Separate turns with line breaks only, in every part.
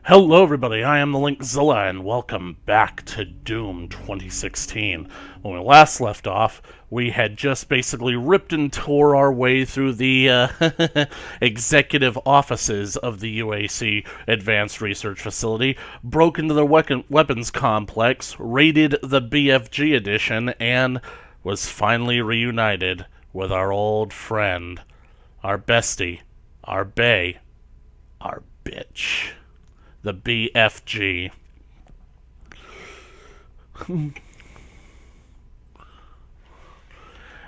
Hello everybody, I am the Linkzilla, and welcome back to Doom 2016. When we last left off, we had just basically ripped and tore our way through the executive offices of the UAC Advanced Research Facility, broke into the weapons complex, raided the BFG edition, and was finally reunited with our old friend, our bestie, our bae, our bitch. The BFG.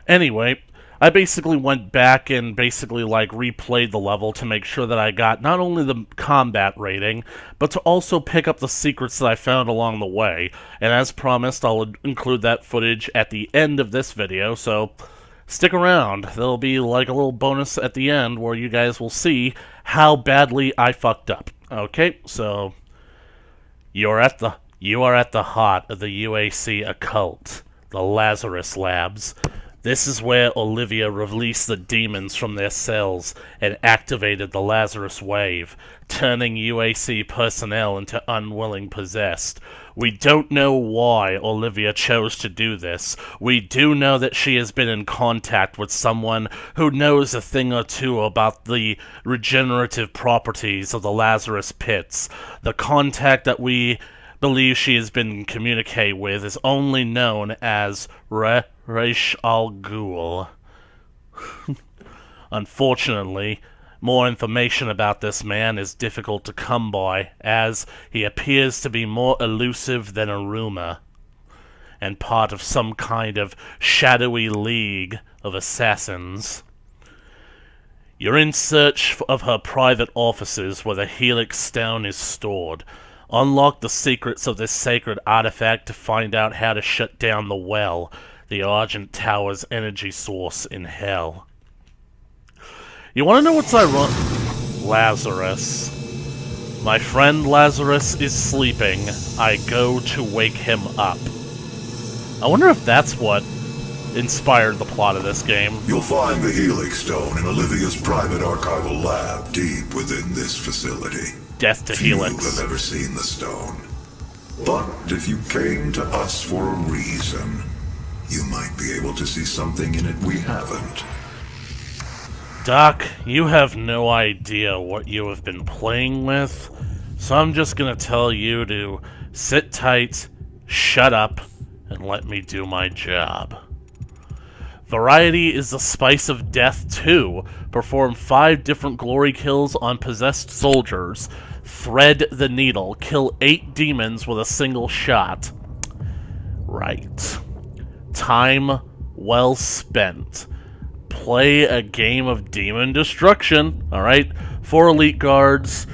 Anyway, I basically went back and replayed the level to make sure that I got not only the combat rating, but to also pick up the secrets that I found along the way. And as promised, I'll include that footage at the end of this video, so stick around. There'll be like a little bonus at the end where you guys will see how badly I fucked up. Okay, so you are at the heart of the UAC occult, the Lazarus Labs. This is where Olivia released the demons from their cells and activated the Lazarus Wave, turning UAC personnel into unwilling possessed. We don't know why Olivia chose to do this. We do know that she has been in contact with someone who knows a thing or two about the regenerative properties of the Lazarus Pits. The contact that we believe she has been communicating with is only known as Ra's al Ghul. Unfortunately, more information about this man is difficult to come by, as he appears to be more elusive than a rumor, and part of some kind of shadowy league of assassins. You're in search of her private offices where the Helix Stone is stored. Unlock the secrets of this sacred artifact to find out how to shut down the well, the Argent Tower's energy source in hell. You want to know what's ironic? Lazarus. My friend Lazarus is sleeping. I go to wake him up. I wonder if that's what inspired the plot of this game.
You'll find the Helix Stone in Olivia's private archival lab deep within this facility.
Death to
Few
Helix.
have ever seen the stone. But if you came to us for a reason, you might be able to see something in it we haven't.
Doc, you have no idea what you have been playing with, so I'm just gonna tell you to sit tight, shut up, and let me do my job. Variety is the spice of death too. Perform 5 different glory kills on possessed soldiers. Thread the needle. Kill 8 demons with a single shot. Right. Time well spent. Play a game of demon destruction. Alright? 4 elite guards,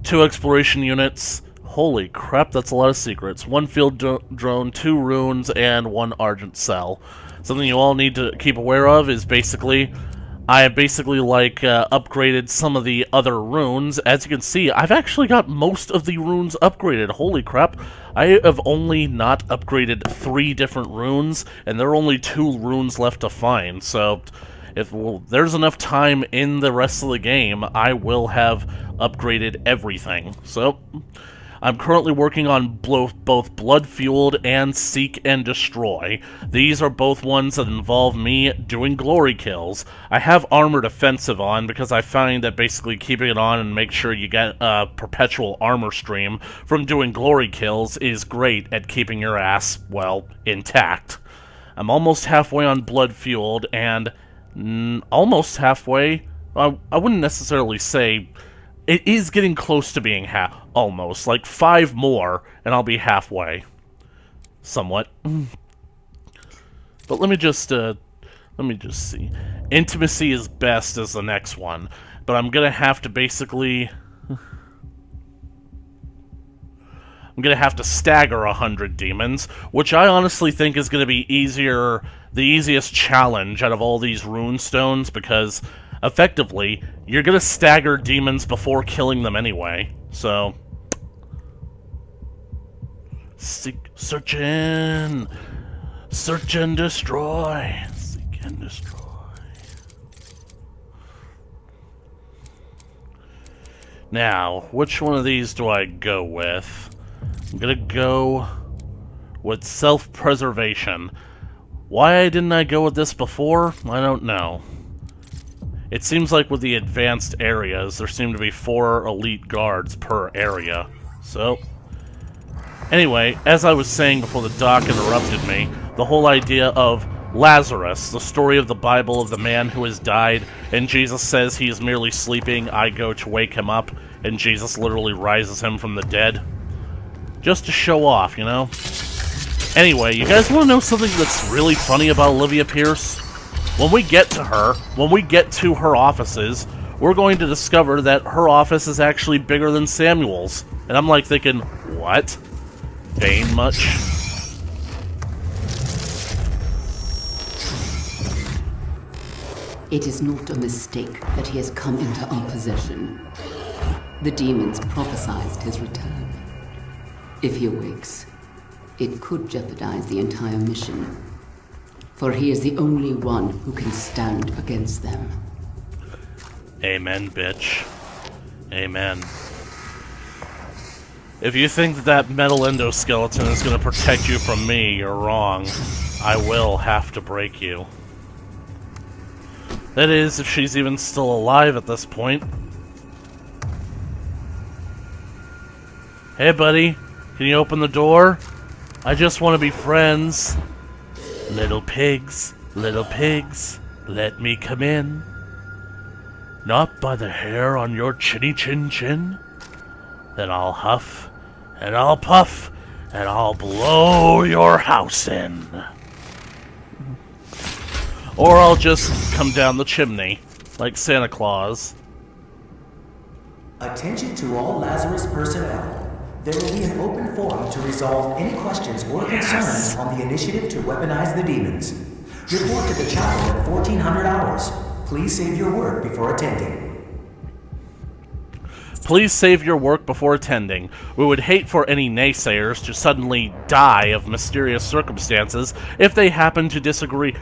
2 exploration units. Holy crap, that's a lot of secrets. 1 field drone, 2 runes, and 1 argent cell. Something you all need to keep aware of is I have upgraded some of the other runes. As you can see, I've actually got most of the runes upgraded. Holy crap. I have only not upgraded 3 different runes, and there are only 2 runes left to find. So, if there's enough time in the rest of the game, I will have upgraded everything. So, I'm currently working on both Blood-Fueled and Seek and Destroy. These are both ones that involve me doing glory kills. I have Armored Offensive on because I find that basically keeping it on and make sure you get a perpetual armor stream from doing glory kills is great at keeping your ass, well, intact. I'm almost halfway on Blood-Fueled and almost halfway. I wouldn't necessarily say... It is getting close to being almost. Like 5 more, and I'll be halfway. Somewhat. But let me just see. Intimacy is best as the next one. But I'm gonna have to basically... I'm gonna have to stagger 100 demons, which I honestly think is gonna be the easiest challenge out of all these rune stones, because... effectively, you're gonna stagger demons before killing them anyway, so... Search and destroy! Seek and destroy. Now, which one of these do I go with? I'm gonna go with self-preservation. Why didn't I go with this before? I don't know. It seems like with the advanced areas, there seem to be 4 elite guards per area. So, anyway, as I was saying before the doc interrupted me, the whole idea of Lazarus, the story of the Bible of the man who has died, and Jesus says he is merely sleeping, I go to wake him up, and Jesus literally rises him from the dead. Just to show off, you know? Anyway, you guys want to know something that's really funny about Olivia Pierce? When we get to her offices, we're going to discover that her office is actually bigger than Samuel's. And I'm like thinking, what? Bane much?
It is not a mistake that he has come into our possession. The demons prophesied his return. If he awakes, it could jeopardize the entire mission. For he is the only one who can stand against them.
Amen, bitch. Amen. If you think that that metal endoskeleton is going to protect you from me, you're wrong. I will have to break you. That is, if she's even still alive at this point. Hey, buddy. Can you open the door? I just want to be friends. Little pigs, let me come in. Not by the hair on your chinny chin chin. Then I'll huff, and I'll puff, and I'll blow your house in. Or I'll just come down the chimney, like Santa Claus.
Attention to all Lazarus personnel. There will be an open forum to resolve any questions or concerns on the initiative to weaponize the demons. Report to the chapel at 1400 hours. Please save your work before attending.
Please save your work before attending. We would hate for any naysayers to suddenly die of mysterious circumstances if they happen to disagree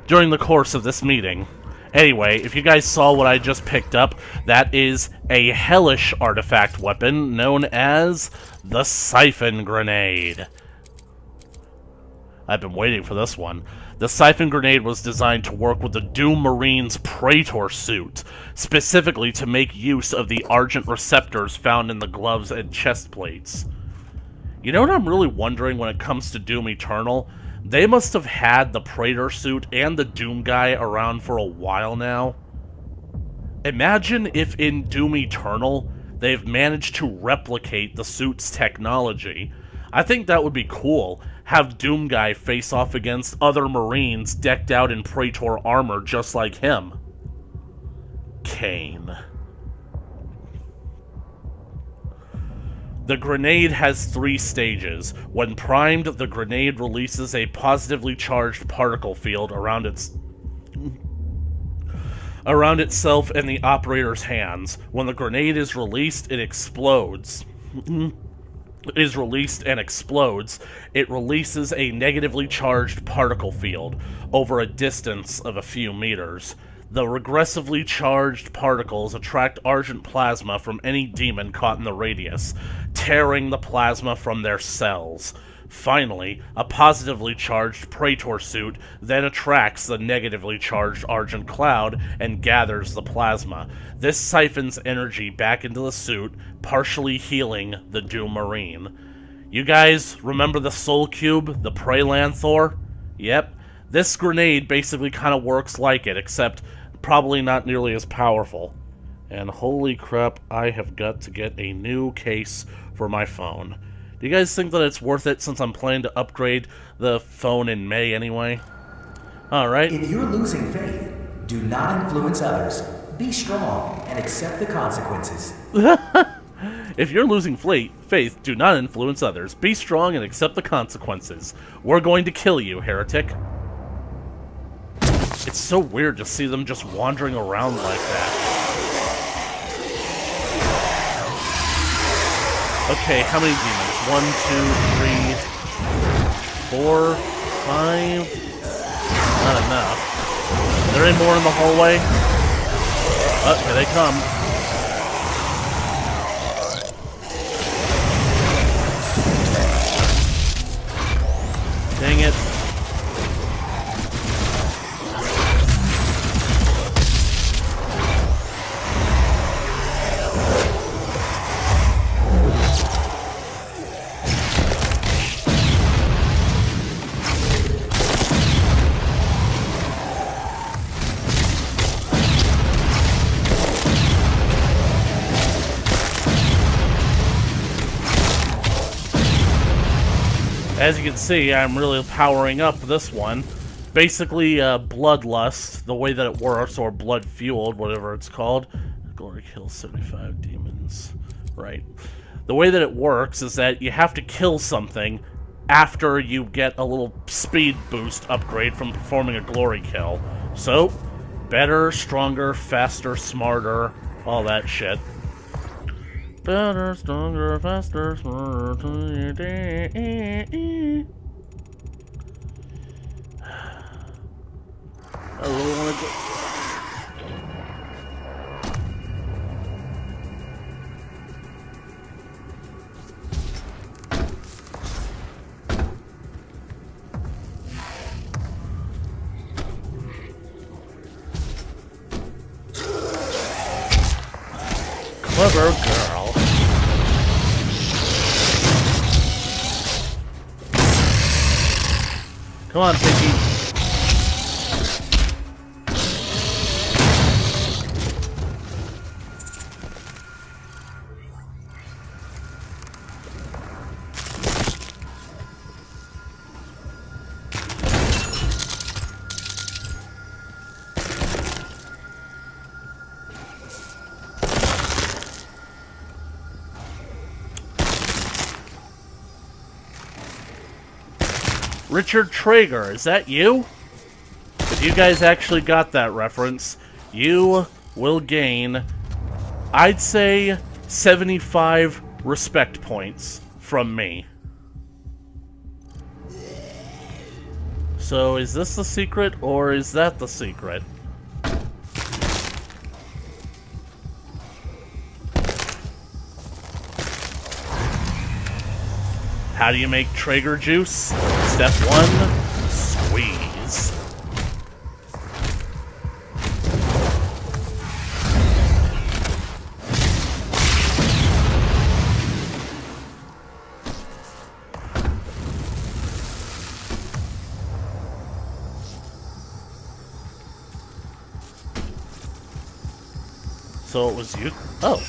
during the course of this meeting. Anyway, if you guys saw what I just picked up, that is a hellish artifact weapon known as the Siphon Grenade. I've been waiting for this one. The Siphon Grenade was designed to work with the Doom Marine's Praetor suit, specifically to make use of the Argent receptors found in the gloves and chest plates. You know what I'm really wondering when it comes to Doom Eternal? They must have had the Praetor suit and the Doom guy around for a while now. Imagine if in Doom Eternal, they've managed to replicate the suit's technology. I think that would be cool. Have Doom guy face off against other Marines decked out in Praetor armor just like him. Kane. The grenade has 3 stages. When primed, the grenade releases a positively charged particle field around itself and the operator's hands. When the grenade is released, it explodes. It releases a negatively charged particle field over a distance of a few meters. The regressively charged particles attract Argent plasma from any demon caught in the radius, tearing the plasma from their cells. Finally, a positively charged Praetor suit then attracts the negatively charged Argent cloud and gathers the plasma. This siphons energy back into the suit, partially healing the Doom Marine. You guys remember the Soul Cube, the Preylanthor? Yep. This grenade basically kind of works like it, except probably not nearly as powerful. And holy crap, I have got to get a new case for my phone. Do you guys think that it's worth it since I'm planning to upgrade the phone in May anyway? Alright.
If you're losing faith, do not influence others. Be strong and accept the consequences.
If you're losing faith, do not influence others. Be strong and accept the consequences. We're going to kill you, heretic. It's so weird to see them just wandering around like that. Okay, how many demons? 1, 2, 3, 4, 5. Not enough. Are there any more in the hallway? Oh, here they come. As you can see, I'm really powering up this one. Basically, Bloodlust, the way that it works, or Blood-Fueled, whatever it's called. Glory kills 75 demons. Right. The way that it works is that you have to kill something after you get a little speed boost upgrade from performing a glory kill. So, better, stronger, faster, smarter, all that shit. Better, stronger, faster, smarter. I really want to go. Clever girl. Come on, Pinky. Richard Traeger, is that you? If you guys actually got that reference, you will gain, I'd say, 75 respect points from me. So, is this the secret, or is that the secret? How do you make Traeger juice? Step 1, squeeze. So it was you? Oh.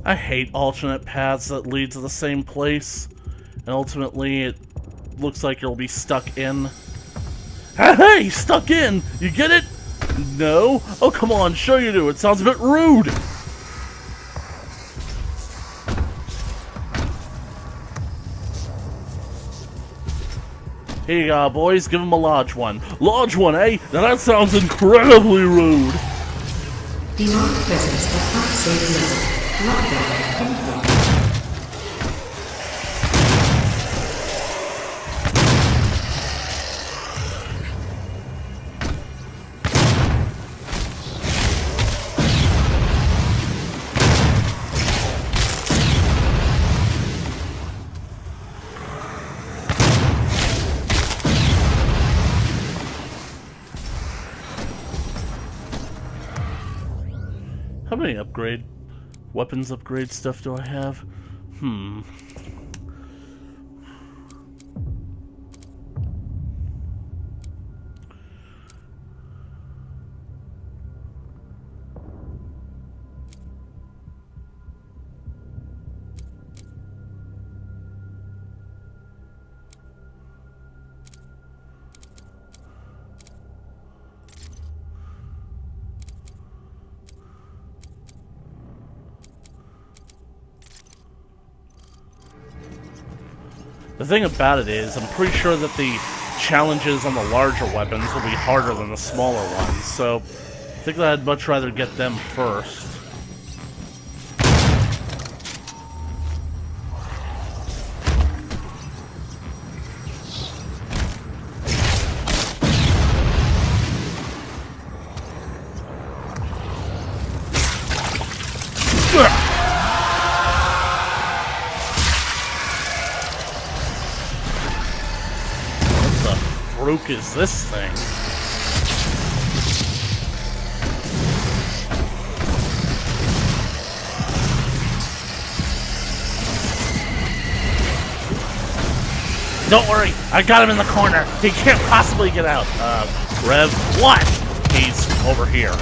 I hate alternate paths that lead to the same place, and ultimately it looks like you'll be stuck in. Hey, stuck in! You get it? No? Oh, come on, sure you do. It sounds a bit rude. Here you go, boys. Give him a large one. Large one, eh? Now that sounds incredibly rude.
Demonic presence at unsafe level. Lockdown complete.
How many weapons upgrade stuff do I have? The thing about it is, I'm pretty sure that the challenges on the larger weapons will be harder than the smaller ones, so I think that I'd much rather get them first. What is this thing? Don't worry, I got him in the corner. He can't possibly get out. Rev, what? He's over here.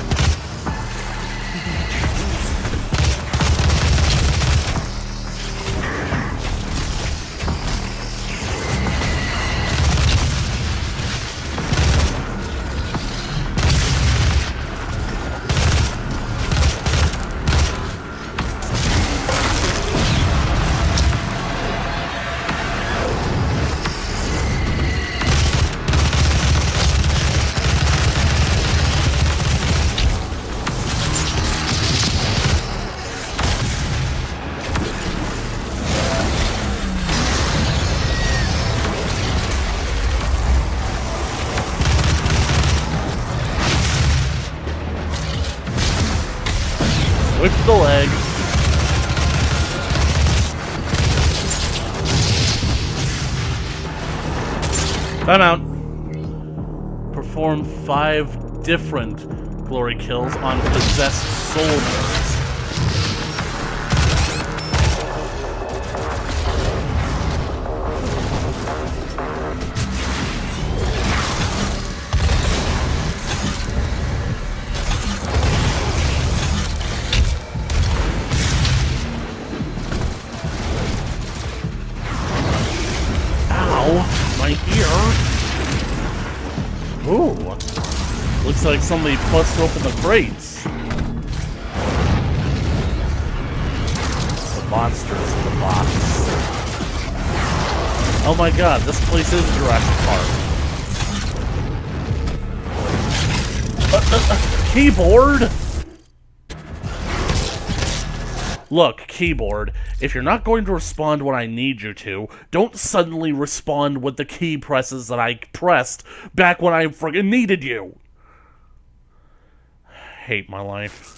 Whip the leg. Time out. Perform 5 different glory kills on possessed soldiers. My ear. Ooh. Looks like somebody busted open the crates. The monsters in the box. Oh my god, this place is Jurassic Park. Keyboard? Look, keyboard, if you're not going to respond when I need you to, don't suddenly respond with the key presses that I pressed back when I friggin' needed you. Hate my life.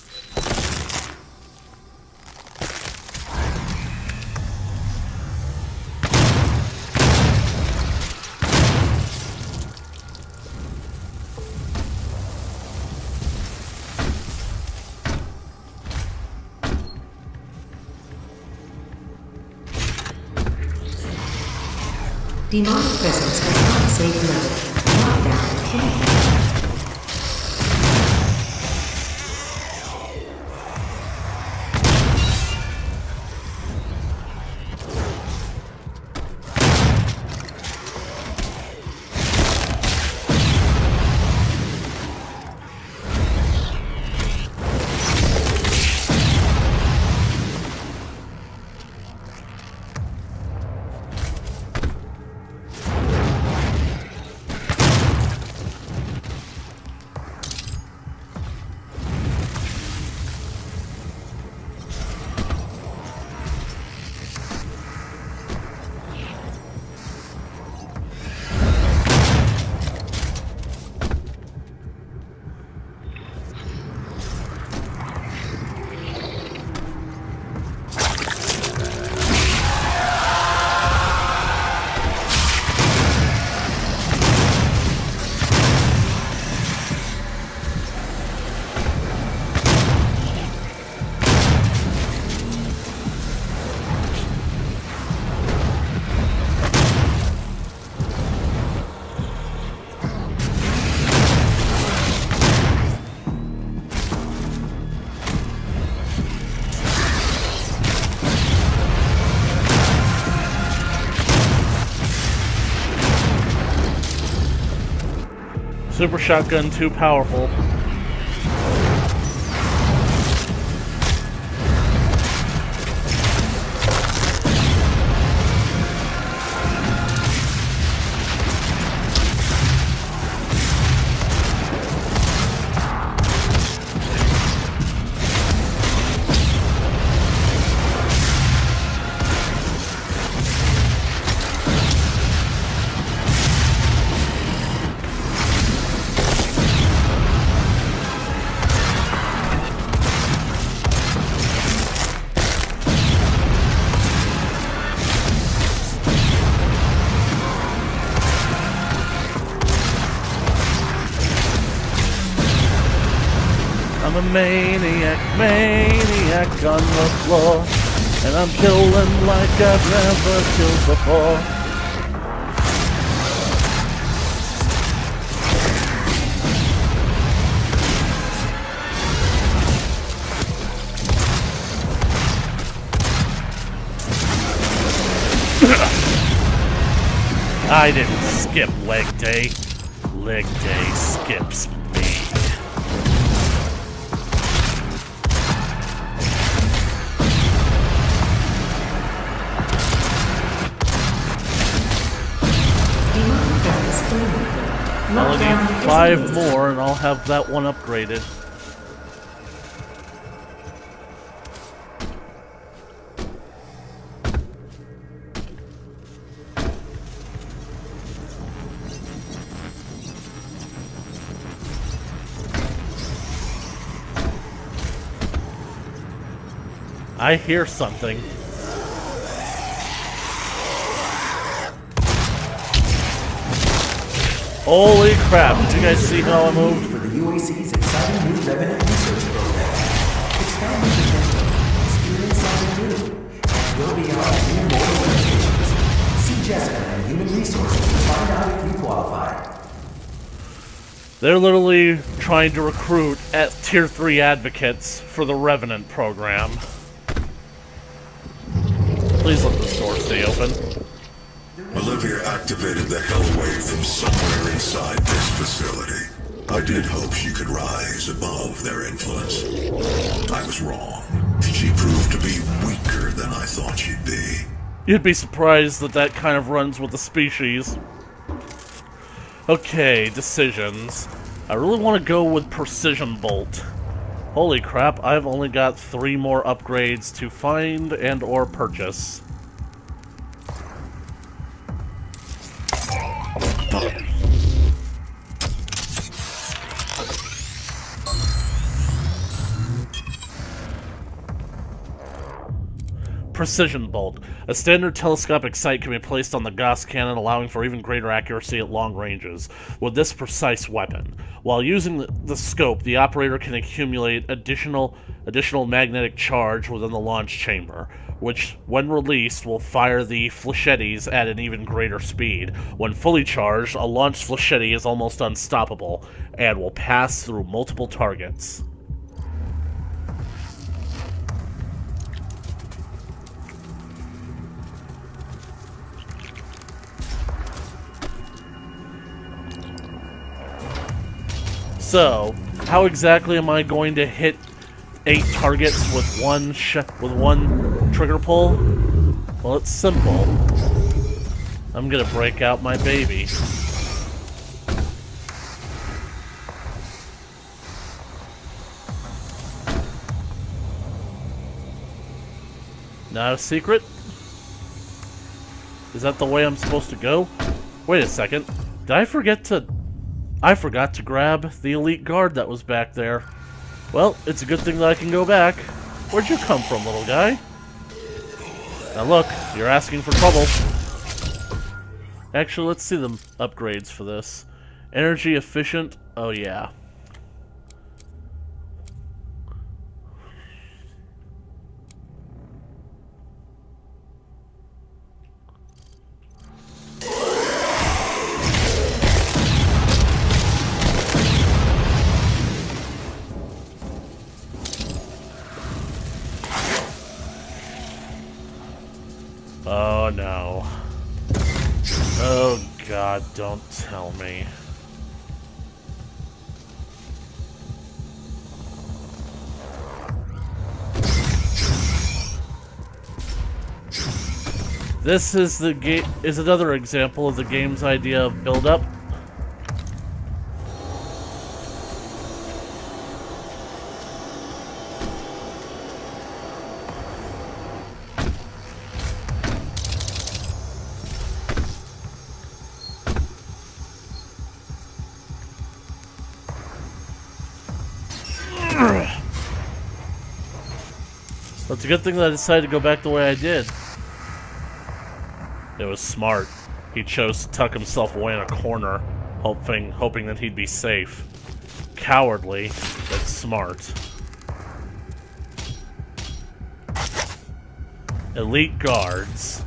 Demonic presence at unsafe level. Lockdown 10.
Super shotgun too powerful. I'm a maniac on the floor, and I'm killing like I've never killed before. I didn't skip leg day. Leg day skips me. I only need 5 more and I'll have that one upgraded. I hear something. Holy crap, did you guys see how I moved?
For the UAC's exciting new Revenant research program. Expand your potential, experience something new, and go beyond mere mortal limitations. See Jessica and Human Resources to find out if you qualify.
They're literally trying to recruit at Tier 3 advocates for the Revenant program. Please let this door stay open.
Olivia activated the Hellwave from somewhere inside this facility. I did hope she could rise above their influence. I was wrong. She proved to be weaker than I thought she'd be.
You'd be surprised that that kind of runs with the species. Okay, decisions. I really want to go with Precision Bolt. Holy crap, I've only got 3 more upgrades to find and or purchase. Precision Bolt. A standard telescopic sight can be placed on the Gauss cannon, allowing for even greater accuracy at long ranges with this precise weapon. While using the scope, the operator can accumulate additional magnetic charge within the launch chamber, which, when released, will fire the flechettes at an even greater speed. When fully charged, a launched flechette is almost unstoppable and will pass through multiple targets. So, how exactly am I going to hit 8 targets with one trigger pull? Well, it's simple. I'm gonna break out my baby. Not a secret? Is that the way I'm supposed to go? Wait a second. Did I forget to... I forgot to grab the elite guard that was back there. Well, it's a good thing that I can go back. Where'd you come from, little guy? Now look, you're asking for trouble. Actually, let's see the upgrades for this. Energy efficient, oh yeah. Oh no. Oh god, don't tell me. This is another example of the game's idea of build-up. But it's a good thing that I decided to go back the way I did. It was smart. He chose to tuck himself away in a corner, hoping that he'd be safe. Cowardly, but smart. Elite guards.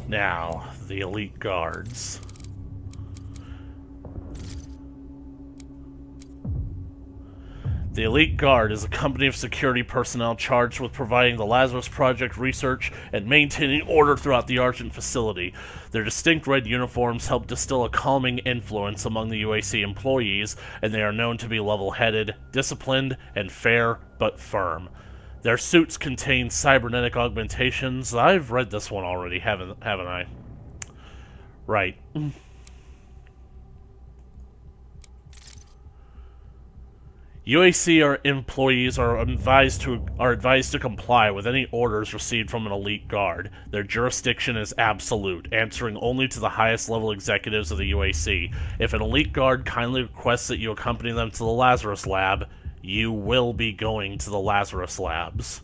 Now, the elite guards. The Elite Guard is a company of security personnel charged with providing the Lazarus Project research and maintaining order throughout the Argent facility. Their distinct red uniforms help distill a calming influence among the UAC employees, and they are known to be level-headed, disciplined, and fair but firm. Their suits contain cybernetic augmentations. I've read this one already, haven't I? Right. UAC employees are advised to comply with any orders received from an elite guard. Their jurisdiction is absolute, answering only to the highest level executives of the UAC. If an elite guard kindly requests that you accompany them to the Lazarus Lab, you will be going to the Lazarus Labs.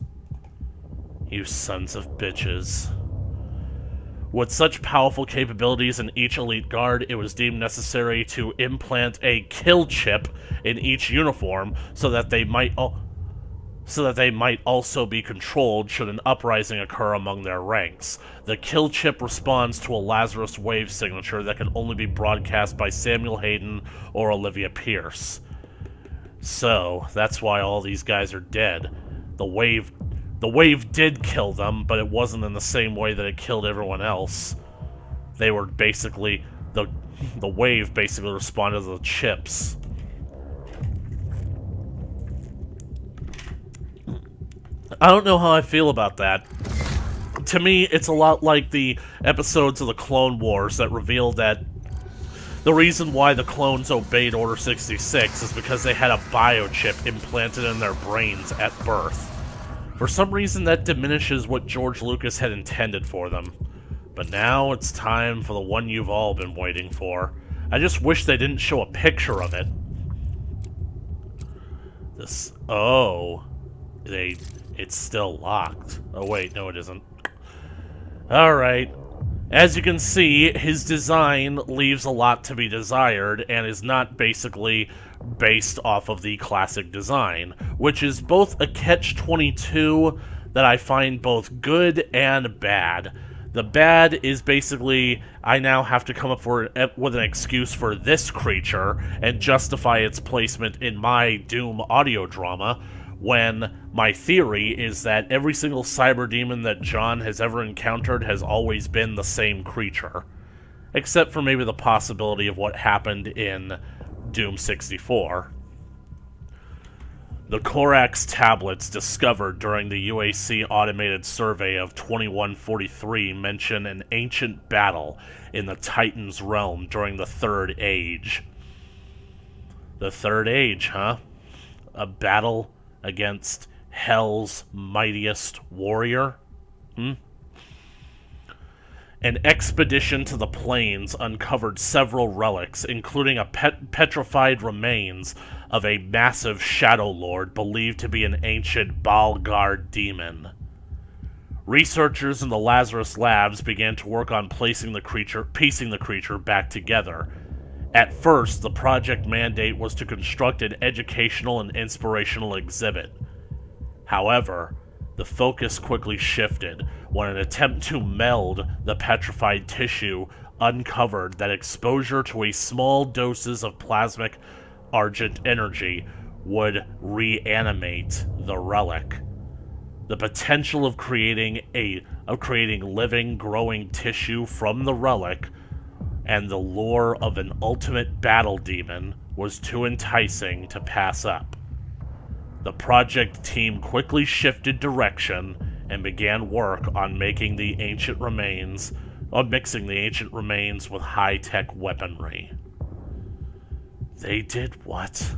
You sons of bitches. With such powerful capabilities in each elite guard, it was deemed necessary to implant a kill chip in each uniform so that they might also be controlled should an uprising occur among their ranks. The kill chip responds to a Lazarus wave signature that can only be broadcast by Samuel Hayden or Olivia Pierce. So, that's why all these guys are dead. The wave did kill them, but it wasn't in the same way that it killed everyone else. They were basically... The wave basically responded to the chips. I don't know how I feel about that. To me, it's a lot like the episodes of the Clone Wars that revealed that the reason why the clones obeyed Order 66 is because they had a biochip implanted in their brains at birth. For some reason, that diminishes what George Lucas had intended for them. But now it's time for the one you've all been waiting for. I just wish they didn't show a picture of it. It's still locked. Oh wait, no it isn't. Alright. As you can see, his design leaves a lot to be desired and is not basically based off of the classic design, which is both a catch-22 that I find both good and bad. The bad is basically, I now have to come up with an excuse for this creature and justify its placement in my Doom audio drama, when my theory is that every single cyber demon that John has ever encountered has always been the same creature. Except for maybe the possibility of what happened in Doom 64. The Corax tablets discovered during the UAC automated survey of 2143 mention an ancient battle in the Titan's realm during the Third Age. The Third Age, huh? A battle against Hell's mightiest warrior? An expedition to the plains uncovered several relics, including a petrified remains of a massive Shadow Lord believed to be an ancient Balgar demon. Researchers in the Lazarus Labs began to work on piecing the creature back together. At first, the project mandate was to construct an educational and inspirational exhibit. However, the focus quickly shifted when an attempt to meld the petrified tissue uncovered that exposure to a small doses of plasmic argent energy would reanimate the relic. The potential of creating living, growing tissue from the relic and the lure of an ultimate battle demon was too enticing to pass up. The project team quickly shifted direction and began work on mixing the ancient remains with high-tech weaponry. They did what?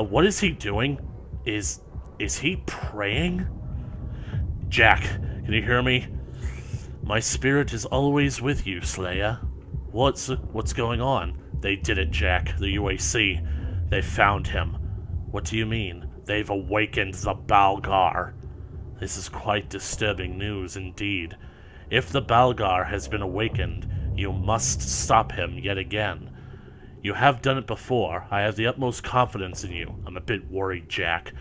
What is he doing? Is he praying? Jack, can you hear me? My spirit is always with you, Slayer. What's going on? They did it, Jack. The UAC. They found him. What do you mean? They've awakened the Balgar. This is quite disturbing news indeed. If the Balgar has been awakened, you must stop him yet again. You have done it before. I have the utmost confidence in you. I'm a bit worried, Jack.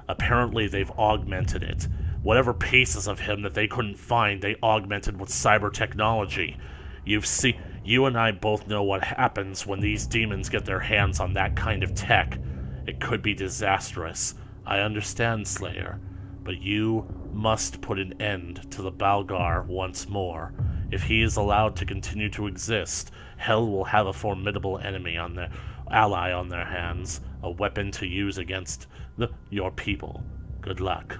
Apparently they've augmented it. Whatever pieces of him that they couldn't find, they augmented with cyber technology. You and I both know what happens when these demons get their hands on that kind of tech. It could be disastrous. I understand, Slayer, but you must put an end to the Balgar once more. If he is allowed to continue to exist, Hell will have a formidable ally on their hands, a weapon to use against your people. Good luck.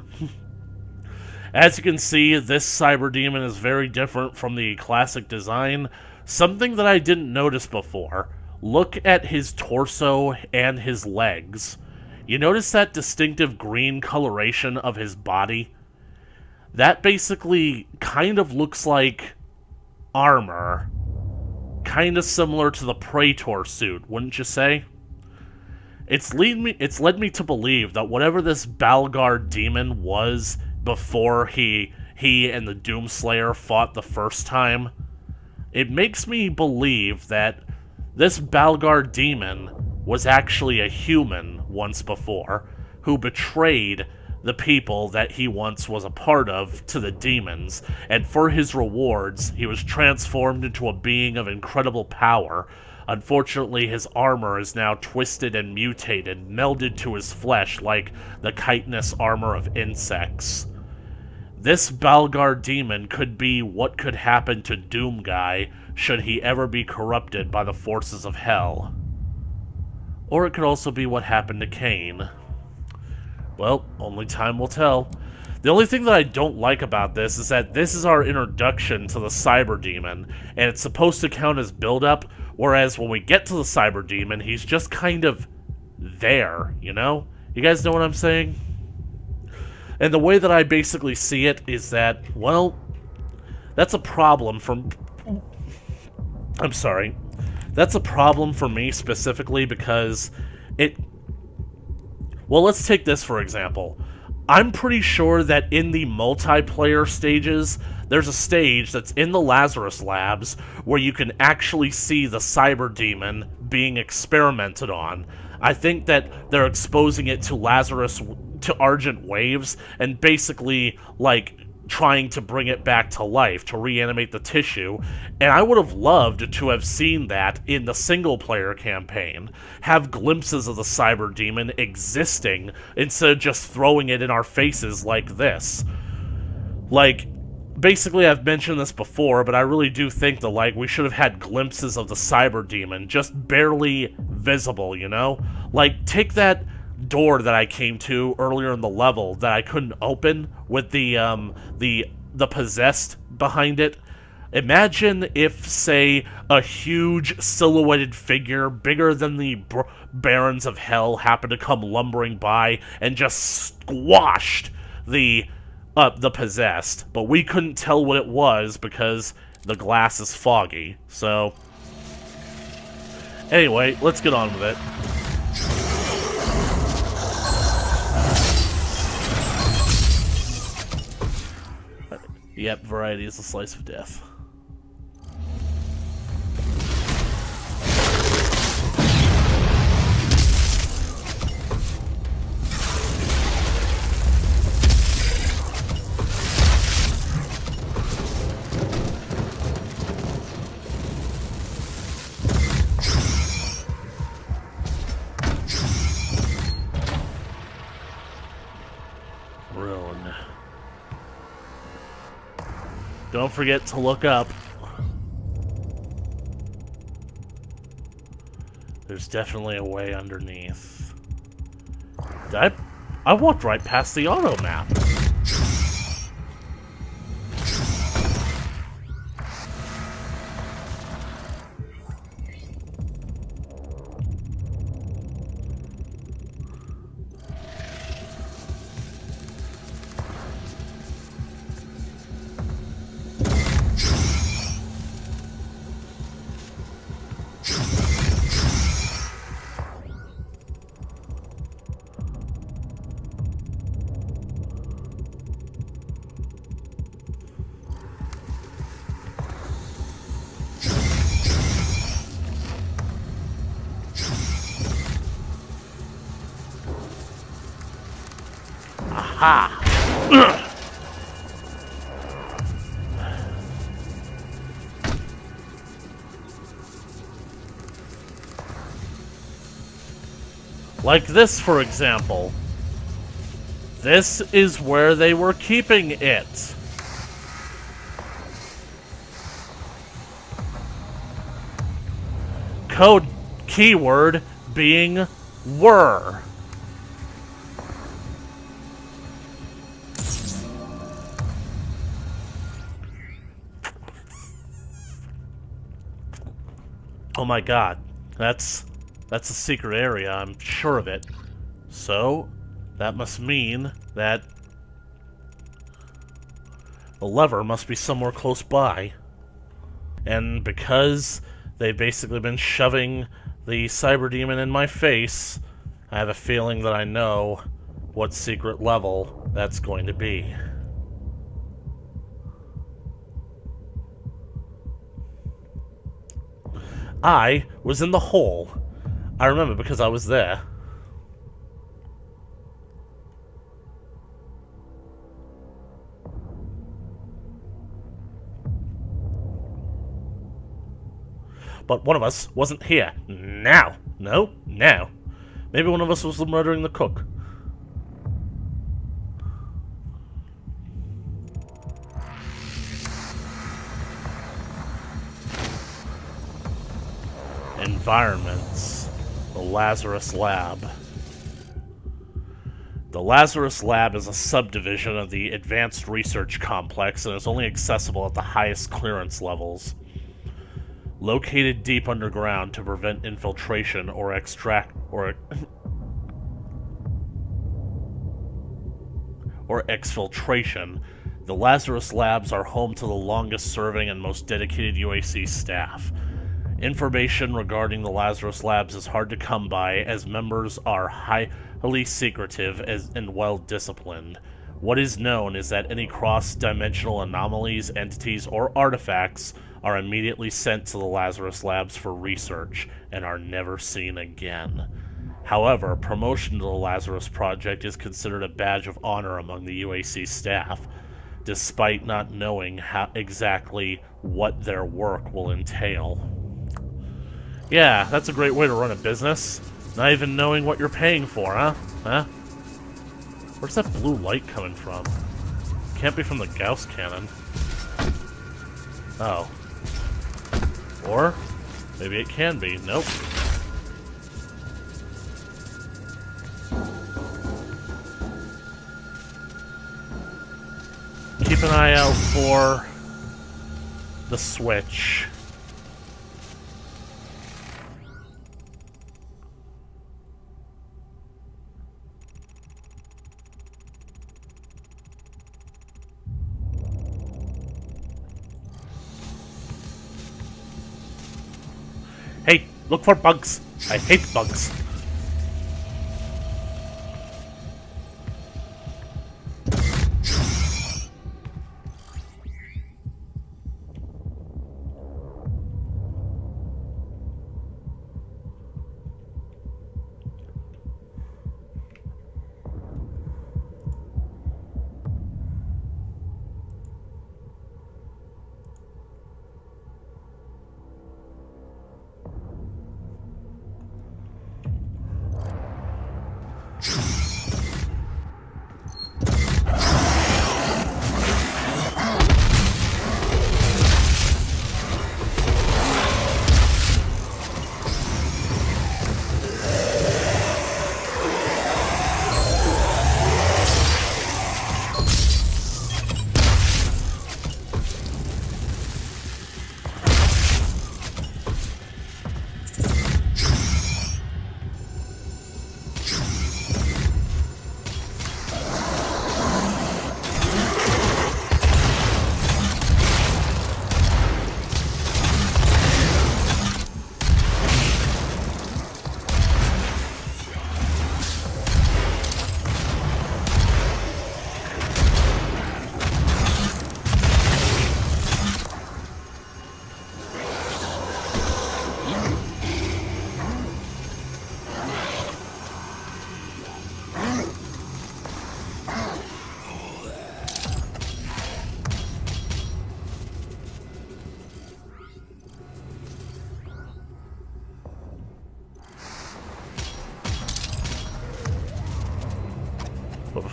As you can see, this cyber demon is very different from the classic design. Something that I didn't notice before. Look at his torso and his legs. You notice that distinctive green coloration of his body? That basically kind of looks like armor. Kind of similar to the Praetor suit, wouldn't you say? It's led me to believe that whatever this Balgar demon was before he and the Doomslayer fought the first time, it makes me believe that this Balgar demon was actually a human once before, who betrayed the people that he once was a part of to the demons, and for his rewards, he was transformed into a being of incredible power. Unfortunately, his armor is now twisted and mutated, melded to his flesh like the chitinous armor of insects. This Balgar demon could be what could happen to Doomguy should he ever be corrupted by the forces of Hell. Or it could also be what happened to Cain. Well, only time will tell. The only thing that I don't like about this is that this is our introduction to the Cyber Demon, and it's supposed to count as build-up, whereas when we get to the Cyber Demon, he's just kind of there, you know? You guys know what I'm saying? And the way that I basically see it is that, well, that's a problem for... I'm sorry. That's a problem for me specifically because it... Well, let's take this for example. I'm pretty sure that in the multiplayer stages, there's a stage that's in the Lazarus Labs where you can actually see the Cyber Demon being experimented on. I think that they're exposing it to Argent waves and basically, like, trying to bring it back to life, to reanimate the tissue, and I would have loved to have seen that in the single-player campaign. Have glimpses of the Cyber Demon existing instead of just throwing it in our faces like this. Like, basically I've mentioned this before, but I really do think that, we should have had glimpses of the Cyber Demon, just barely visible, you know? Like, take that door that I came to earlier in the level that I couldn't open with the possessed behind it. Imagine if, say, a huge silhouetted figure bigger than the Barons of Hell happened to come lumbering by and just squashed the possessed, but we couldn't tell what it was because the glass is foggy. So anyway, let's get on with it. Yep, variety is a slice of death. Ruin. Don't forget to look up. There's definitely a way underneath. I walked right past the auto map. Ha! Like this, for example. This is where they were keeping it. Code keyword being were. Oh my god, that's a secret area, I'm sure of it. So, that must mean that the lever must be somewhere close by. And because they've basically been shoving the cyber demon in my face, I have a feeling that I know what secret level that's going to be. I was in the hole. I remember because I was there. But one of us wasn't here. Now. No, now. Maybe one of us was murdering the cook. Environments. The Lazarus Lab. The Lazarus Lab is a subdivision of the Advanced Research Complex and is only accessible at the highest clearance levels. Located deep underground to prevent infiltration or exfiltration, the Lazarus Labs are home to the longest-serving and most dedicated UAC staff. Information regarding the Lazarus Labs is hard to come by, as members are highly secretive and well-disciplined. What is known is that any cross-dimensional anomalies, entities, or artifacts are immediately sent to the Lazarus Labs for research and are never seen again. However, promotion to the Lazarus Project is considered a badge of honor among the UAC staff, despite not knowing exactly what their work will entail. Yeah, that's a great way to run a business. Not even knowing what you're paying for, huh? Huh? Where's that blue light coming from? Can't be from the Gauss cannon. Oh. Or, maybe it can be. Nope. Keep an eye out for the switch. Hey, look for bugs. I hate bugs.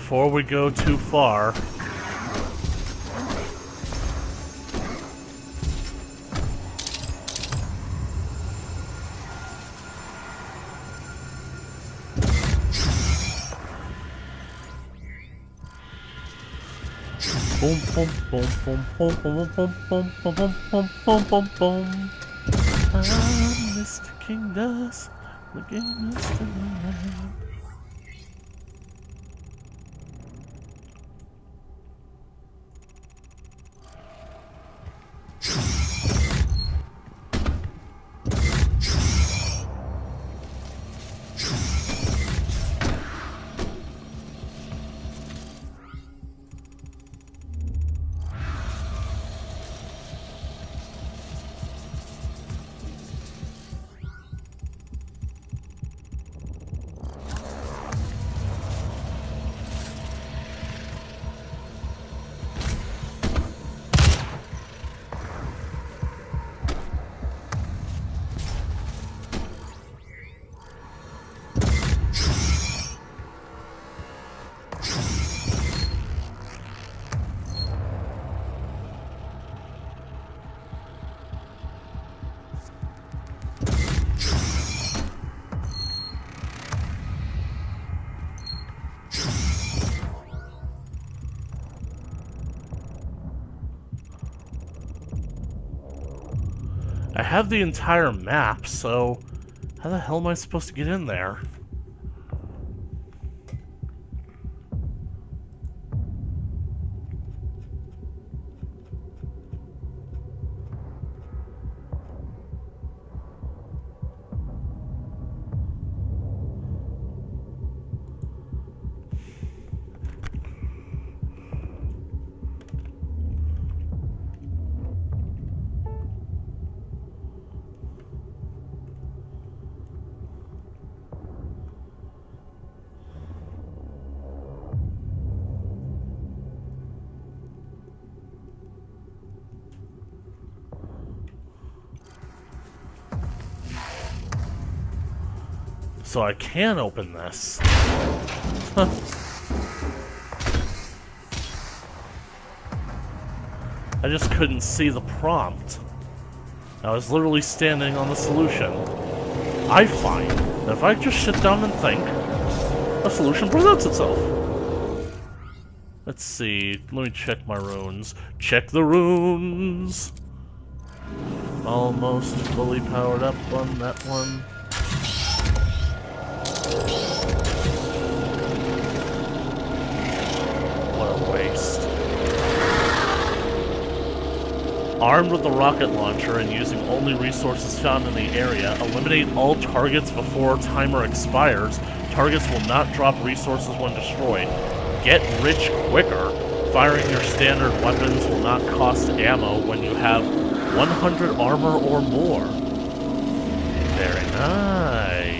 before we go too far, boom, boom, boom, boom, boom, boom, boom, boom, boom, boom, boom, boom, boom, boom. Mr. King does the game is tonight. I have the entire map, so how the hell am I supposed to get in there? So I can open this. I just couldn't see the prompt. I was literally standing on the solution. I find that if I just sit down and think, a solution presents itself. Let's see. Let me check my runes. Check the runes. Almost fully powered up on that one. What a waste. Armed with the rocket launcher and using only resources found in the area, eliminate all targets before timer expires. Targets will not drop resources when destroyed. Get rich quicker. Firing your standard weapons will not cost ammo when you have 100 armor or more. Very nice.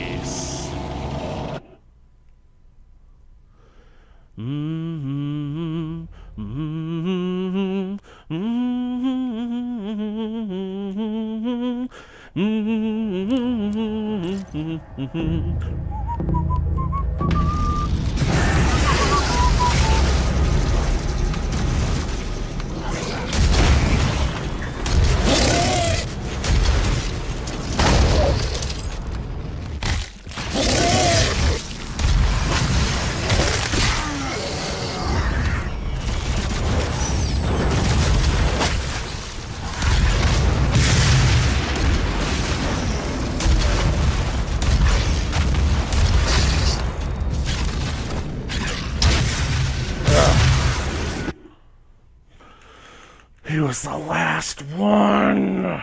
He was the last one!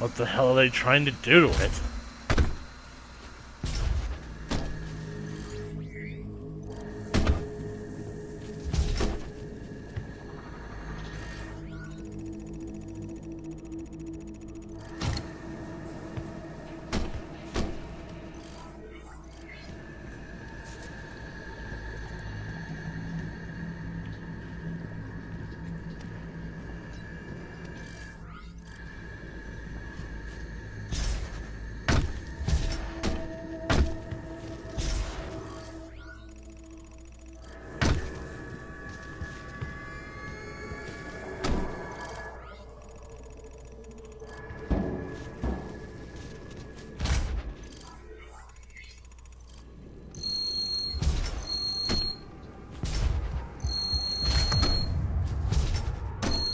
What the hell are they trying to do to it?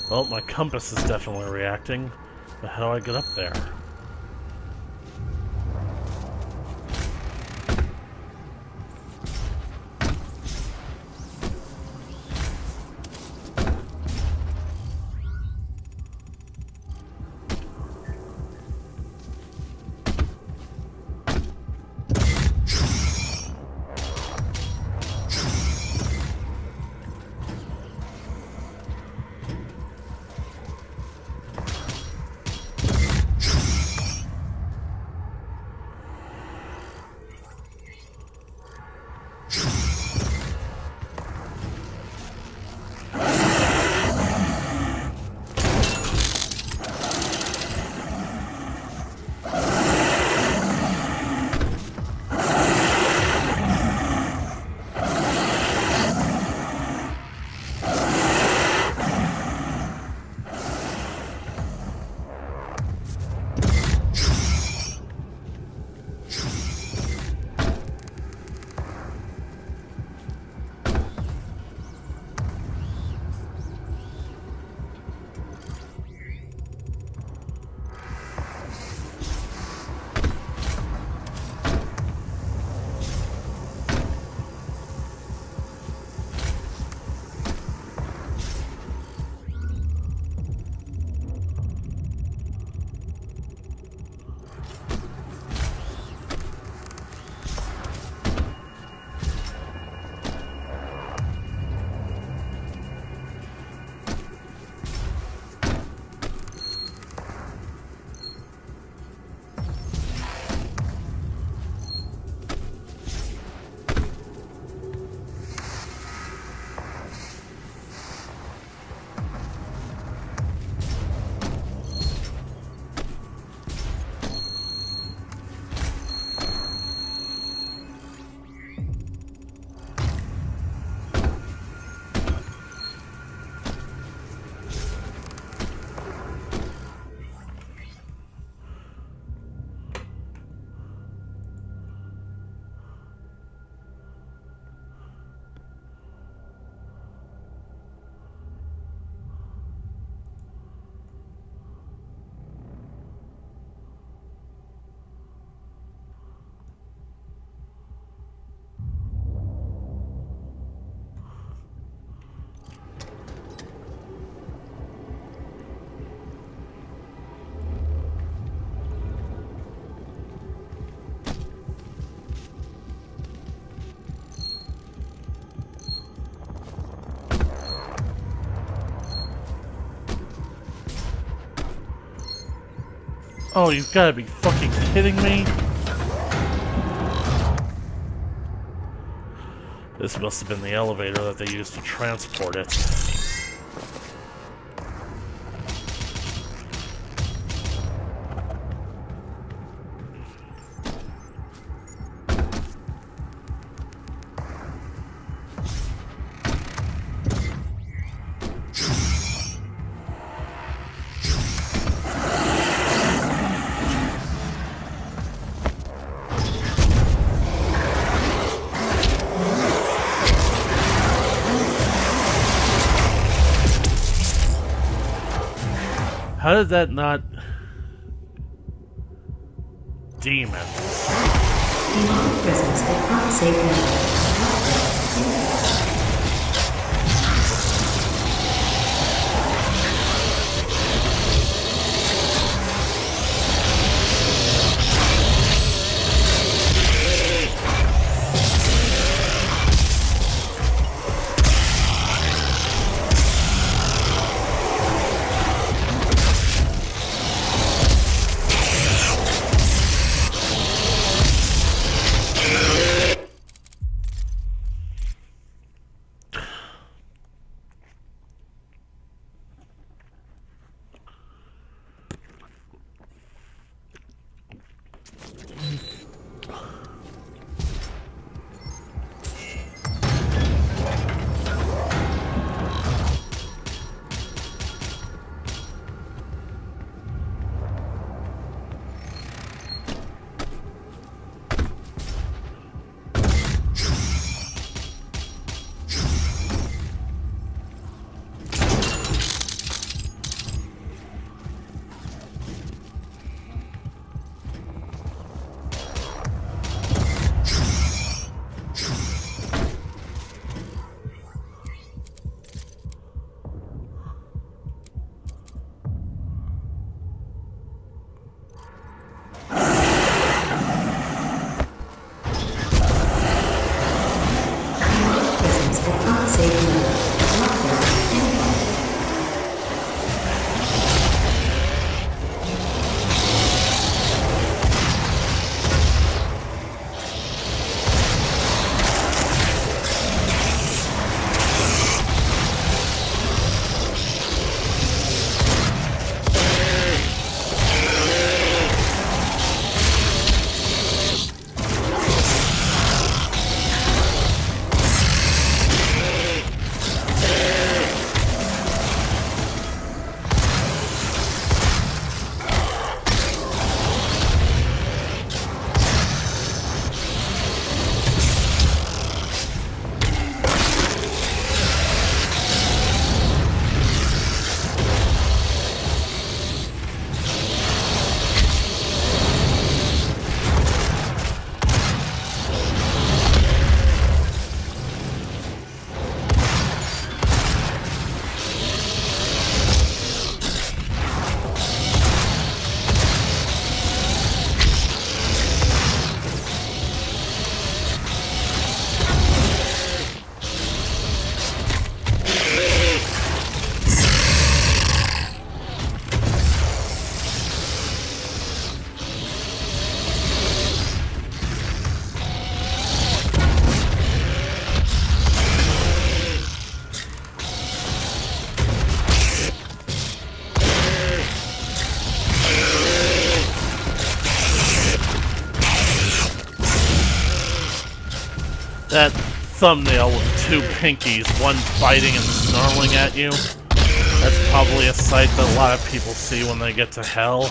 Well, my compass is definitely reacting, but how do I get up there? Oh, you've gotta be fucking kidding me! This must have been the elevator that they used to transport it. How did that not... Demon.
Demonic presence at unsafe level.
That thumbnail with two pinkies, one biting and snarling at you. That's probably a sight that a lot of people see when they get to hell.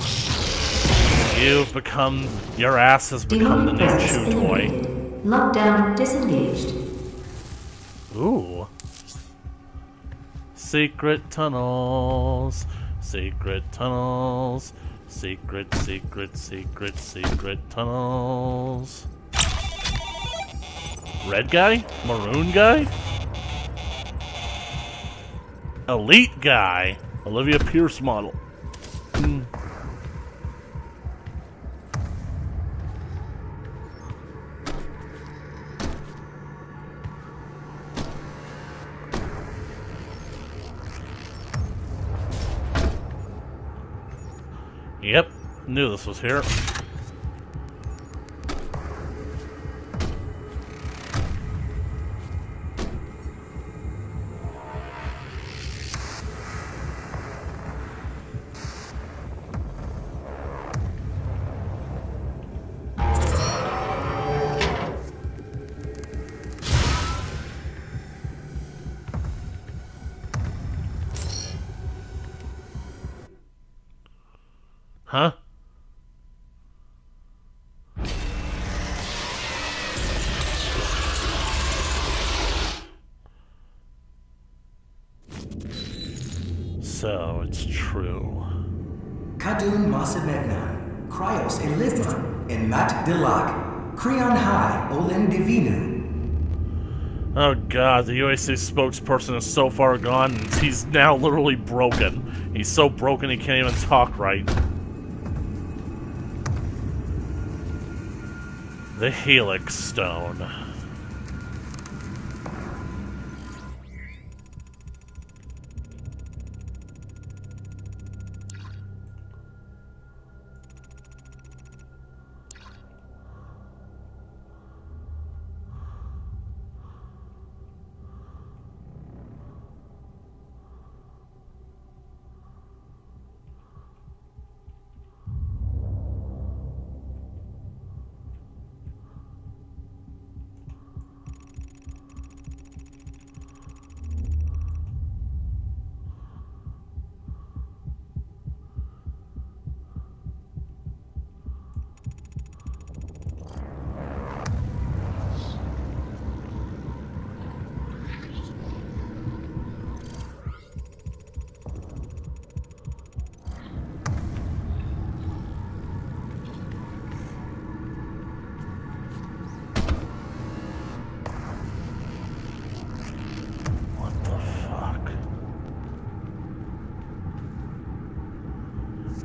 Your ass has become the new chew toy.
Lockdown disengaged.
Ooh. Secret tunnels. Secret tunnels. Secret tunnels. Red guy? Maroon guy? Elite guy? Olivia Pierce model. Yep, knew this was here. Huh? So, it's true.
Kadun Masamegnan, Kryos Elivma, and Mat Dilak, Creon High, Olen Divinu.
Oh god, the UAC spokesperson is so far gone, and he's now literally broken. He's so broken he can't even talk right. The Helix Stone.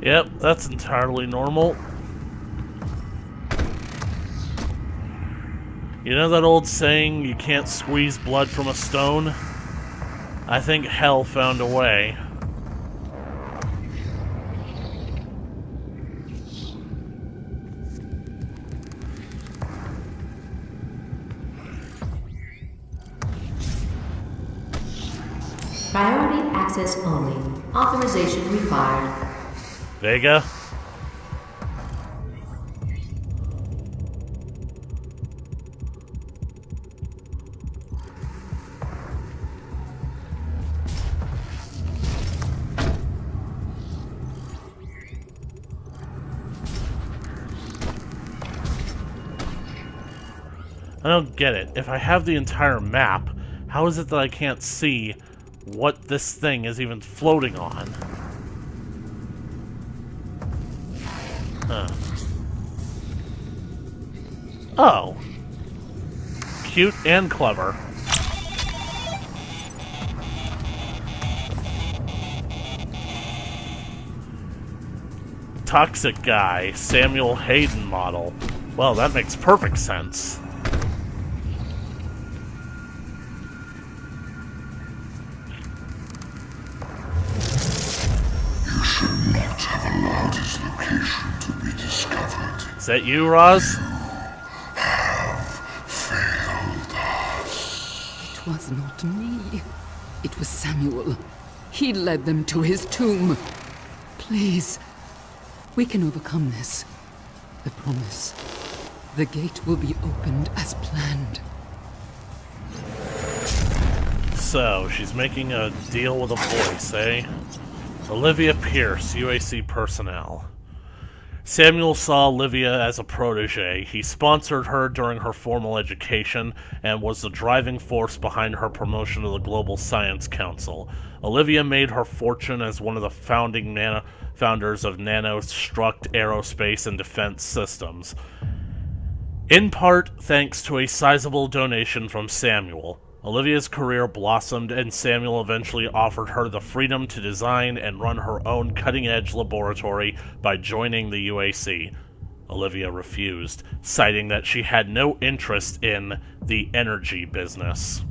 Yep, that's entirely normal. You know that old saying, you can't squeeze blood from a stone? I think hell found a way.
Priority access only. Authorization required.
Vega? I don't get it. If I have the entire map, how is it that I can't see what this thing is even floating on? Huh. Oh. Cute and clever. Toxic guy, Samuel Hayden model. Well, that makes perfect sense. Is that you, Roz?
It was not me. It was Samuel. He led them to his tomb. Please, we can overcome this. I promise. The gate will be opened as planned.
So, she's making a deal with a voice, eh? Olivia Pierce, UAC personnel. Samuel saw Olivia as a protege. He sponsored her during her formal education and was the driving force behind her promotion to the Global Science Council. Olivia made her fortune as one of the founders of Nanostruct Aerospace and Defense Systems, in part thanks to a sizable donation from Samuel. Olivia's career blossomed, and Samuel eventually offered her the freedom to design and run her own cutting-edge laboratory by joining the UAC. Olivia refused, citing that she had no interest in the energy business.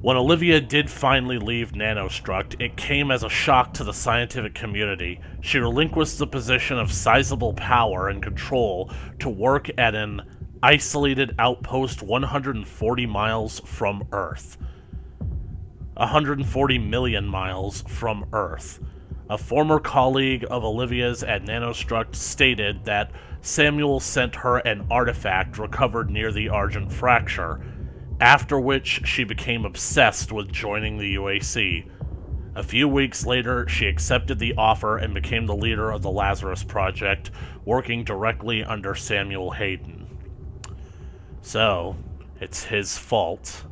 When Olivia did finally leave Nanostruct, it came as a shock to the scientific community. She relinquished the position of sizable power and control to work at an isolated outpost 140 miles from Earth. 140 million miles from Earth. A former colleague of Olivia's at Nanostruct stated that Samuel sent her an artifact recovered near the Argent Fracture, after which she became obsessed with joining the UAC. A few weeks later, she accepted the offer and became the leader of the Lazarus Project, working directly under Samuel Hayden. So, it's his fault.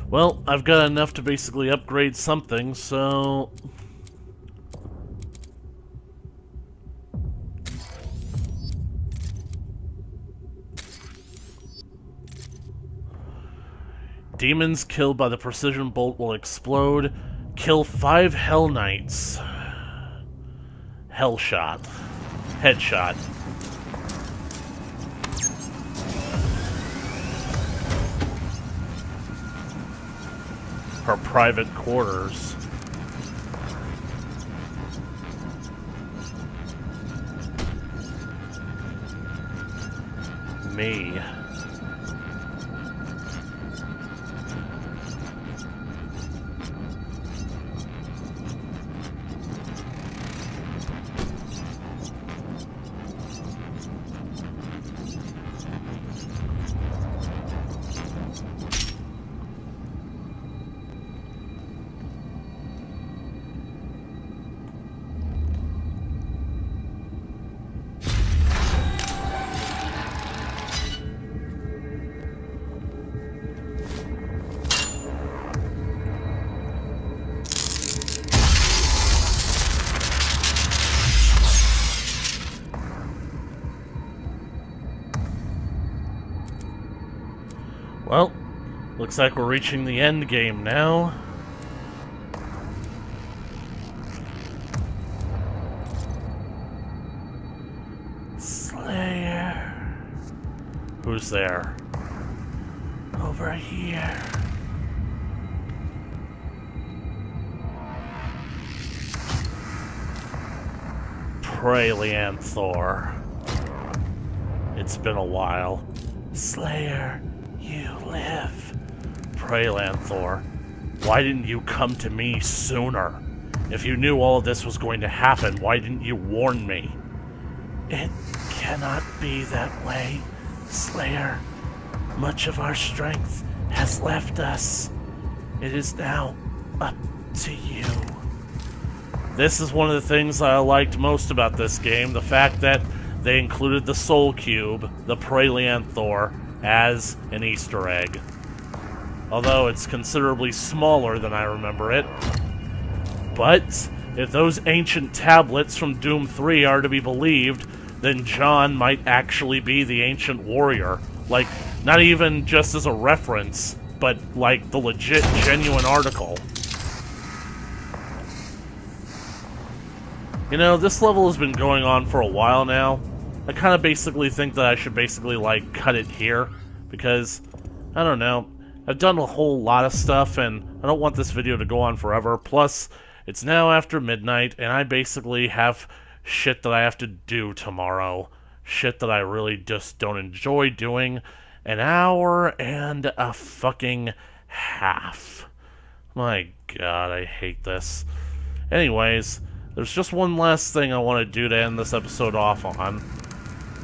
Well, I've got enough to basically upgrade something, so... Demons killed by the precision bolt will explode. Kill 5 Hell Knights. Hellshot. Headshot. Her private quarters. Me. Well, looks like we're reaching the end game now. Slayer. Who's there? Over here. Praelianthor. It's been a while. Slayer. You live. Praelianthor, why didn't you come to me sooner? If you knew all of this was going to happen, why didn't you warn me? It cannot be that way, Slayer. Much of our strength has left us. It is now up to you. This is one of the things I liked most about this game, the fact that they included the Soul Cube, the Praelianthor, as an Easter egg. Although it's considerably smaller than I remember it. But if those ancient tablets from Doom 3 are to be believed, then John might actually be the ancient warrior. Like, not even just as a reference, but like the legit, genuine article. You know, this level has been going on for a while now. I kind of basically think that I should basically, like, cut it here, because, I don't know, I've done a whole lot of stuff, and I don't want this video to go on forever. Plus, it's now after midnight, and I basically have shit that I have to do tomorrow. Shit that I really just don't enjoy doing. An hour and a fucking half. My god, I hate this. Anyways, there's just one last thing I want to do to end this episode off on.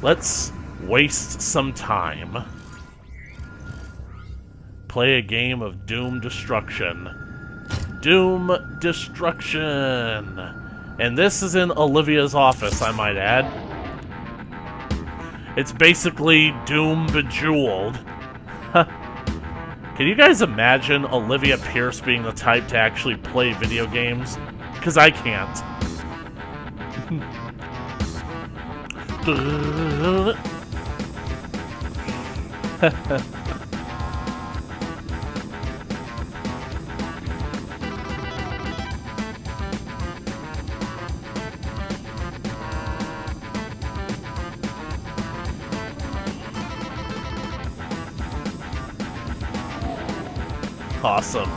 Let's waste some time. play a game of Doom Destruction. Doom Destruction! And this is in Olivia's office, I might add. It's basically Doom Bejeweled. Can you guys imagine Olivia Pierce being the type to actually play video games? Because I can't. Awesome.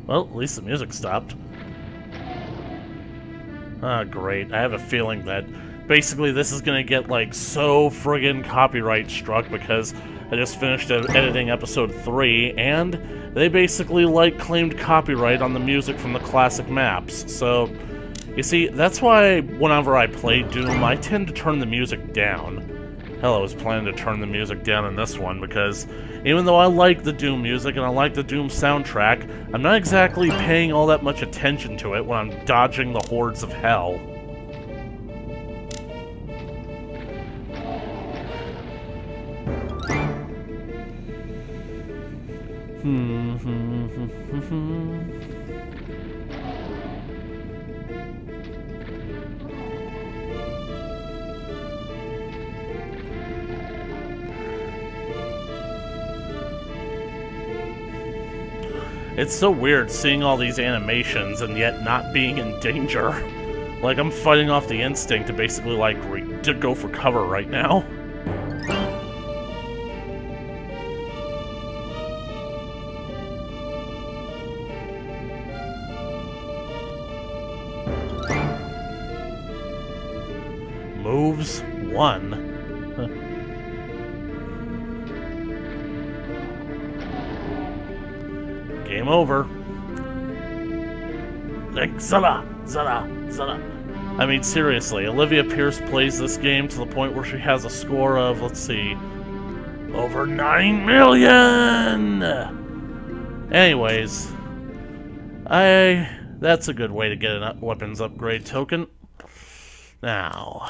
Well, at least the music stopped. Ah, great. I have a feeling that basically this is gonna get, like, so friggin' copyright struck because I just finished editing episode 3, and they basically, like, claimed copyright on the music from the classic maps. So, you see, that's why whenever I play Doom, I tend to turn the music down. Hell, I was planning to turn the music down in this one because even though I like the Doom music and I like the Doom soundtrack, I'm not exactly paying all that much attention to it when I'm dodging the hordes of hell. It's so weird seeing all these animations and yet not being in danger. Like, I'm fighting off the instinct to basically, like, to go for cover right now. Moves 1. Game over. Linkzilla! Zilla. I mean, seriously, Olivia Pierce plays this game to the point where she has a score of, let's see, over 9 million! Anyways, that's a good way to get a weapons upgrade token. Now...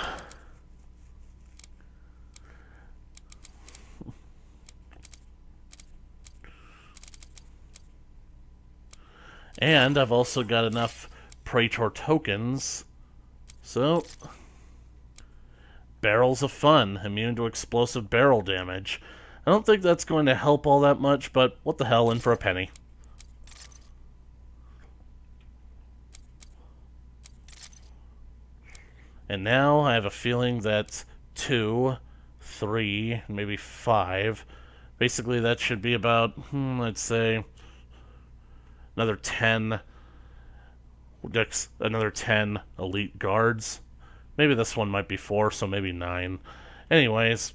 And I've also got enough Praetor tokens, so... Barrels of Fun, immune to explosive barrel damage. I don't think that's going to help all that much, but what the hell, in for a penny. And now I have a feeling that 2, 3, maybe 5, basically that should be about, let's say... Another 10 elite guards. Maybe this one might be 4, so maybe 9. Anyways,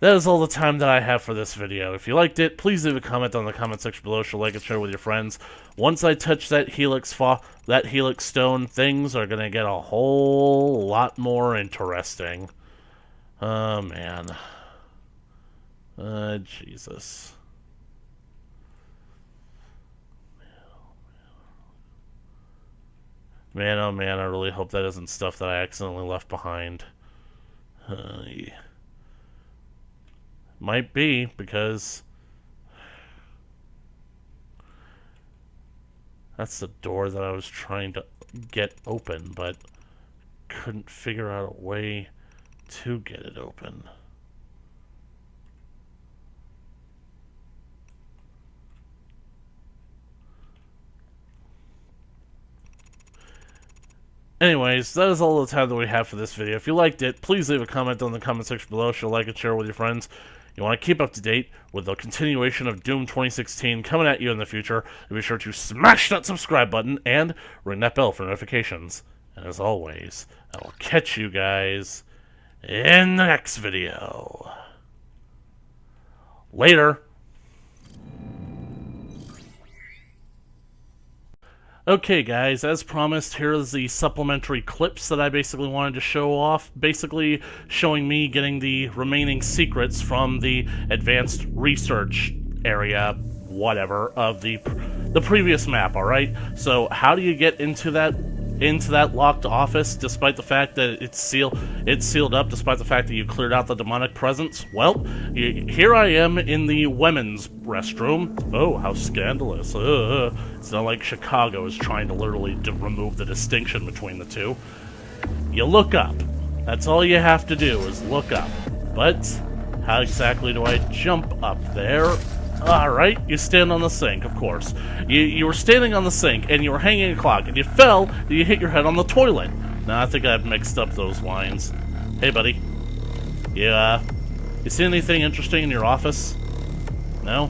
that is all the time that I have for this video. If you liked it, please leave a comment on the comment section below. Show, like, and share with your friends. Once I touch that Helix stone, things are gonna get a whole lot more interesting. Oh, man. Jesus. Man, oh man, I really hope that isn't stuff that I accidentally left behind. Yeah. Might be, because... That's the door that I was trying to get open, but couldn't figure out a way to get it open. Anyways, that is all the time that we have for this video. If you liked it, please leave a comment down in the comment section below. Show, like, and share with your friends. You want to keep up to date with the continuation of Doom 2016 coming at you in the future, be sure to smash that subscribe button and ring that bell for notifications. And as always, I will catch you guys in the next video. Later. Okay guys, as promised, here's the supplementary clips that I basically wanted to show off, basically showing me getting the remaining secrets from the advanced research area, whatever, of the previous map, alright? So, how do you get into that locked office, despite the fact that it's sealed up, despite the fact that you cleared out the demonic presence? Well, here I am in the women's restroom. Oh, how scandalous. It's not like Chicago is trying to literally remove the distinction between the two. You look up. That's all you have to do is look up. But how exactly do I jump up there? Alright, you stand on the sink, of course. You were standing on the sink, and you were hanging a clock, and you fell, and you hit your head on the toilet. Now, I think I've mixed up those lines. Hey, buddy. You see anything interesting in your office? No?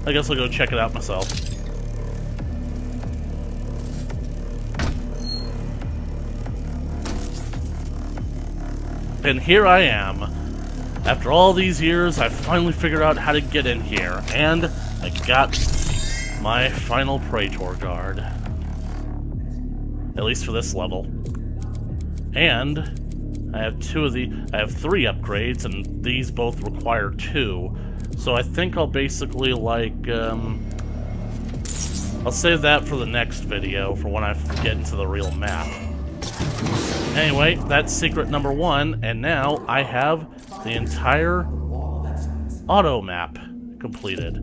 I guess I'll go check it out myself. And here I am. After all these years, I finally figured out how to get in here, and I got my final Praetor guard. At least for this level. And I have I have 3 upgrades, and these both require 2. So I think I'll basically, like, I'll save that for the next video, for when I get into the real map. Anyway, that's secret number 1, and now I have the entire auto map completed.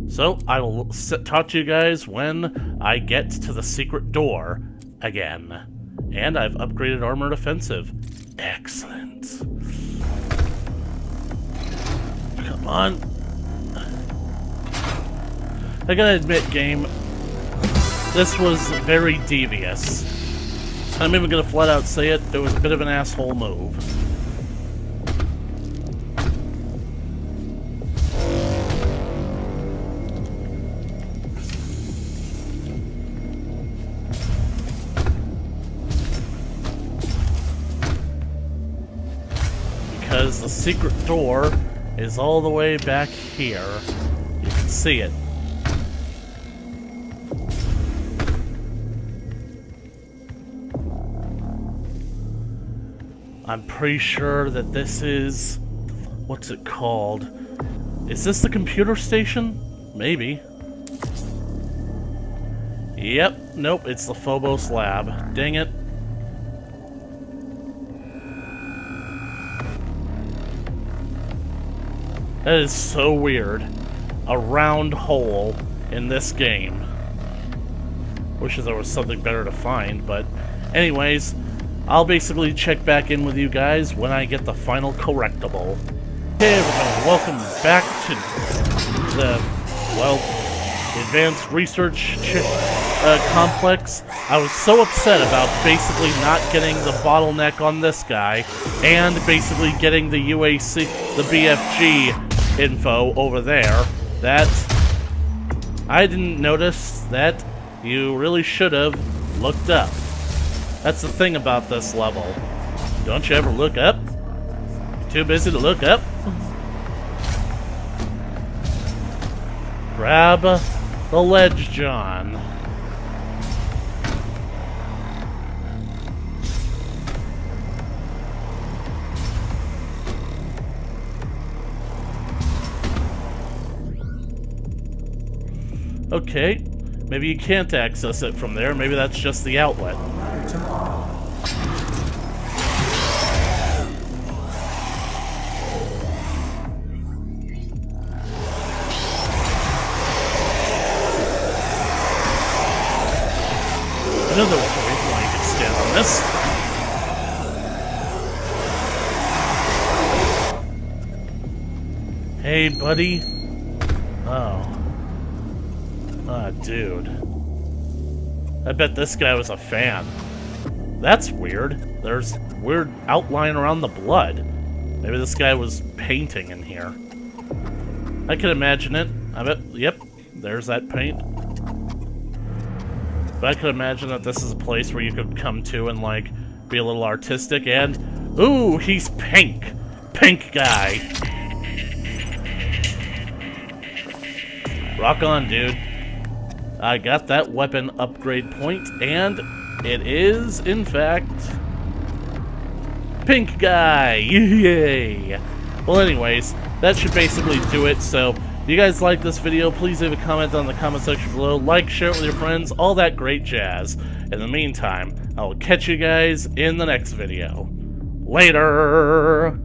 So, I will talk to you guys when I get to the secret door again. And I've upgraded Armored Offensive. Excellent. Come on. I gotta admit, game, this was very devious. I'm even gonna flat out say it, it was a bit of an asshole move. Because the secret door is all the way back here. You can see it. I'm pretty sure that this is... what's it called? Is this the computer station? Maybe. Yep, nope, it's the Phobos lab. Dang it. That is so weird. A round hole in this game. Wish there was something better to find, but anyways, I'll basically check back in with you guys when I get the final correctable. Hey everyone, welcome back to the, well, Advanced Research Complex. I was so upset about basically not getting the bottleneck on this guy, and basically getting the UAC, the BFG info over there, that I didn't notice that you really should have looked up. That's the thing about this level. Don't you ever look up? You're too busy to look up? Grab the ledge, John. Okay, maybe you can't access it from there. Maybe that's just the outlet. I know there was a reason why you could stand on this. Hey, buddy. Oh. Ah, dude. I bet this guy was a fan. That's weird. There's weird outline around the blood. Maybe this guy was painting in here. I can imagine it. I bet, yep, there's that paint. But I could imagine that this is a place where you could come to and, like, be a little artistic and... Ooh, he's pink! Pink guy! Rock on, dude. I got that weapon upgrade point, and it is, in fact... Pink guy! Yay! Well, anyways, that should basically do it, so... If you guys like this video, please leave a comment down in the comment section below. Like, share it with your friends, all that great jazz. In the meantime, I will catch you guys in the next video. Later!